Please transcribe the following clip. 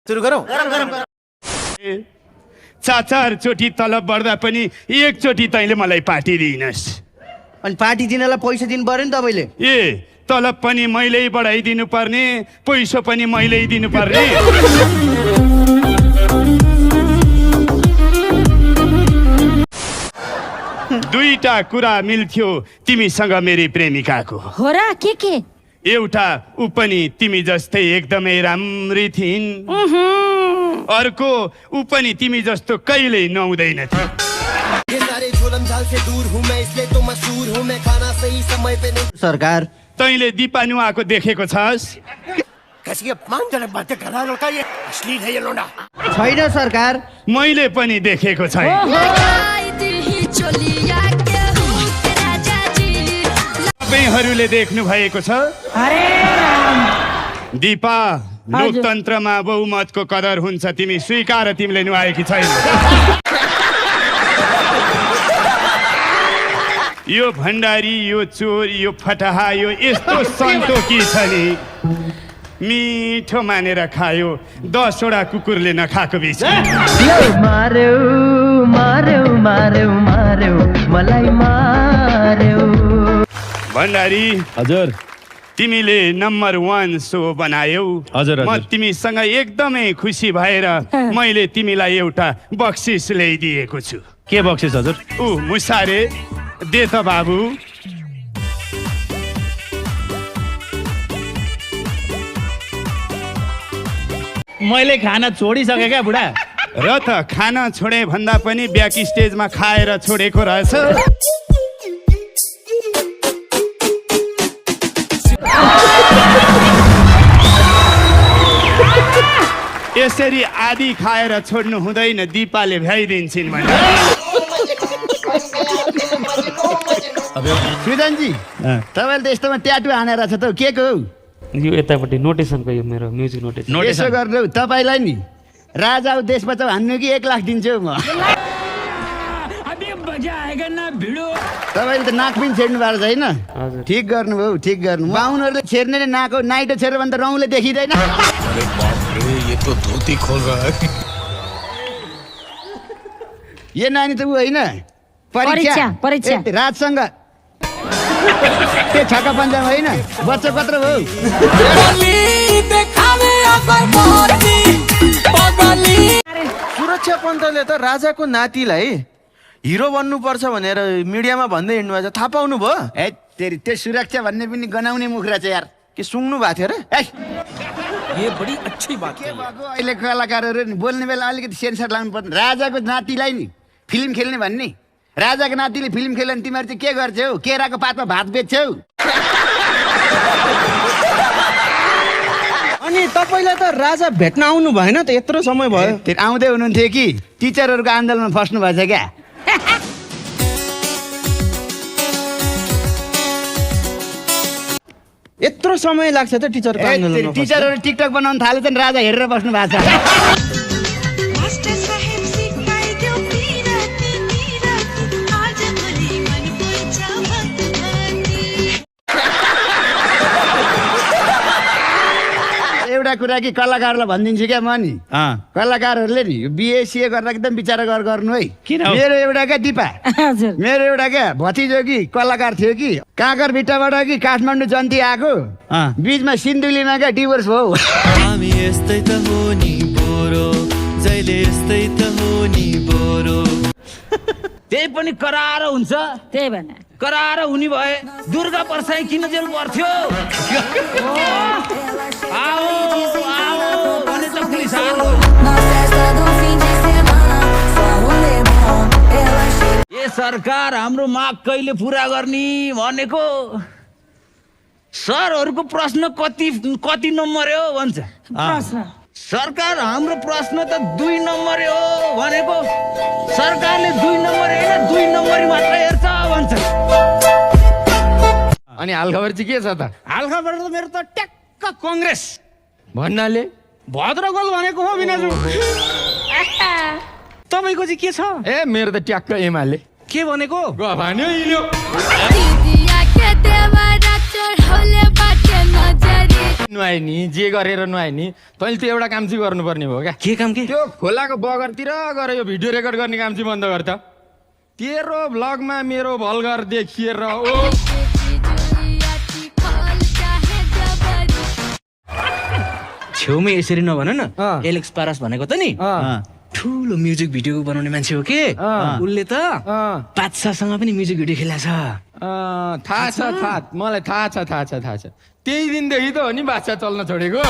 सुरु गरौँ। 4 चोटि तलब बढ्दा पनि एकचोटि तैँले मलाई पार्टी दिइनस्। अनि पार्टी दिनलाई पैसा दिनु पर्यो नि तपाईँले। तलब पनि मैले बढाइदिनु पर्ने, पैसा पनि मैले दिनु पर्ने। दुईटा कुरा मिल्थ्यो तिमीसँग मेरी प्रेमिकाको। हो र के एउटा ऊ पनि तिमी जस्तै एकदमै राम्री थिइन्, अर्को ऊ पनि तिमी जस्तो कहिल्यै नुहाउँदैन थियो। सरकार तैँले दिपा नुहाएको देखेको छस्? छैन सरकार, मैले पनि देखेको छैन। तपाईँहरूले देख्नु भएको छ? दिपा, लोकतन्त्रमा बहुमतको कदर हुन्छ, तिमी स्वीकार, तिमीले नुहाएकी छैन। यो भण्डारी, यो चोर, यो फटाहा, यो यस्तो सन्तोकी छ नि, मिठो मानेर खायो 10 वटा कुकुरले नखाएको बिच। भण्डारी हजुर, तिमीले नम्बर 1 शो बनायौ। हजुर, म तिमीसँग एकदमै खुसी भएर मैले तिमीलाई एउटा बक्सिस ल्याइदिएको छु। के बक्सिस हजुर? मुसारे दे त बाबु। मैले खाना छोडिसकेँ क्या बुढा। र त खाना छोडे भन्दा पनि ब्याक स्टेजमा खाएर छोडेको रहेछ। यसरी आदि खाएर छोड्नु हुँदैन, दिपाले भ्याइदिन्छन् भने। सृजनजी तपाईँले त यस्तोमा ट्याटु हानेर छ त, के को? यो यतापट्टि नोटेसनको, यो मेरो म्युजिक नोटेसन। यसो गर्नु तपाईँलाई नि राजा देश बचाउ हान्नु कि 1 लाख दिन्छु म। तपाईँले त नाक पनि छेड्नु भएको छैन। ठिक गर्नुभयो, ठिक गर्नु। बाहुनहरूले छेर्ने नाको नाइटो छेर्यो भने त रौँले देखिँदैन। यो नानी त ऊ होइन, परीक्षा राजसँग त्यो छक्का पन्जाब होइन, बच्चा कत्रो हो। सुरक्षा पन्तले त राजाको नातिलाई हिरो बन्नुपर्छ भनेर मिडियामा भन्दै हिँड्नु भएको छ, थाहा पाउनु भयो? त्यो सुरक्षा भन्ने पनि गनाउने मुखरा छ यार। के सुन्नु भएको थियो र? अहिले कलाकारहरू नि बोल्ने बेला अलिकति सेन्सर लाउनु पर्ने। राजाको नातिलाई नि फिल्म खेल्ने भन्ने, राजाको नातिले फिल्म खेल्यो भने तिमीहरू चाहिँ के गर्छौ? केराको पातमा भात बेच्छौ। अनि तपाईँलाई त राजा भेट्न आउनु भएन त, यत्रो समय भयो। आउँदै हुनुहुन्थ्यो कि टिचरहरूको आन्दोलनमा फस्नु भएछ क्या। यत्रो समय लाग्छ त टिचरको आन्दोलनमा? टिचरहरू टिकटक बनाउन थाले चाहिँ राजा हेरेर बस्नु भएको छ। एउटा कुरा कि कलाकारलाई भनिदिन्छु क्या म नि, कलाकारहरूले नि बिएसिए गरेर एकदम विचार गर्नु है। मेरो एउटा क्या दिपा, मेरो एउटा क्या भतिजो कि कलाकार थियो कि काँकर भिट्टाबाट कि काठमाडौँ जन्ती आएको, बिचमा सिन्धुलीमा क्या डिभोर्स भयो। हामी यस्तै त हो नि बोरो, जहिले यस्तै त हो नि बोरो। त्यही पनि करार हुन्छ, त्यही भन। करार हुने भए दुर्गा पर्साई किन जेल पर्थ्यो? आओ आओ भने त पुलिस आयो। ए सरकार, हाम्रो माग कहिले पुरा गर्ने भनेको? सरहरूको प्रश्न कति नम्बर हो भन्छ सरकार। हाम्रो प्रश्न त 2 नम्बर हो भनेको, सरकारले 2 नम्बर होइन 2 नम्बरी मात्र हेर्छ भन्छ। अनि हालखबर चाहिँ के छ त? हालखबर त मेरो त ट्याक्क कङ्ग्रेस भन्नाले भद्रगोल भनेको हो बिनाजु। तपाईँको चाहिँ के छ? मेरो त ट्याक्क एमाले। के भनेको? नुहाए नि जे गरेर नुहाए नि तैँले त्यो एउटा काम चाहिँ गर्नुपर्ने हो क्या के काम के त्यो खोलाको बगरतिर गएर यो भिडियो रेकर्ड गर्ने काम चाहिँ बन्द गर त तेरो भ्लगमा मेरो भल्गर देखिएर छेउमै यसरी नभन न एलेक्स पारस भनेको त नि ठुलो म्युजिक भिडियो बनाउने मान्छे हो के उसले त बादशाहसँग पनि म्युजिक भिडियो खेलेको छ थाहा छ मलाई थाहा छ त्यही दिनदेखि त हो नि बादशाह चल्न छोडेको